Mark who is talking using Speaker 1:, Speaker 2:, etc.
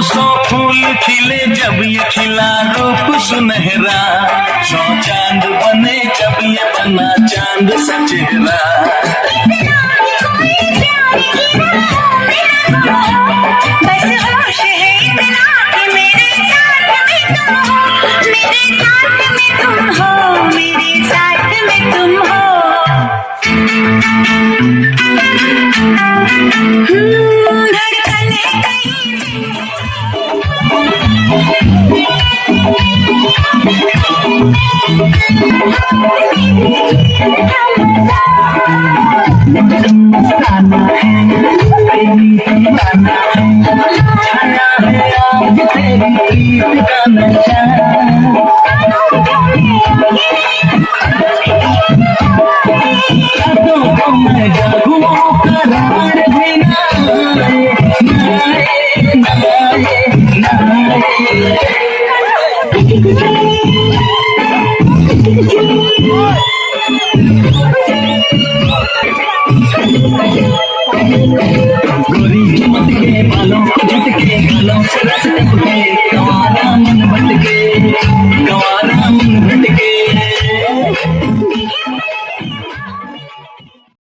Speaker 1: सौ फूल खिले जब ये खिला रूप सुनहरा, 100 चांद बने जब ये बना चांद सा चेहरा।
Speaker 2: बस होश है इतना कि मेरे साथ में तुम हो, मेरे साथ में तुम हो, मेरे साथ में तुम हो। धड़कने
Speaker 1: तेरी प्रीत का नशा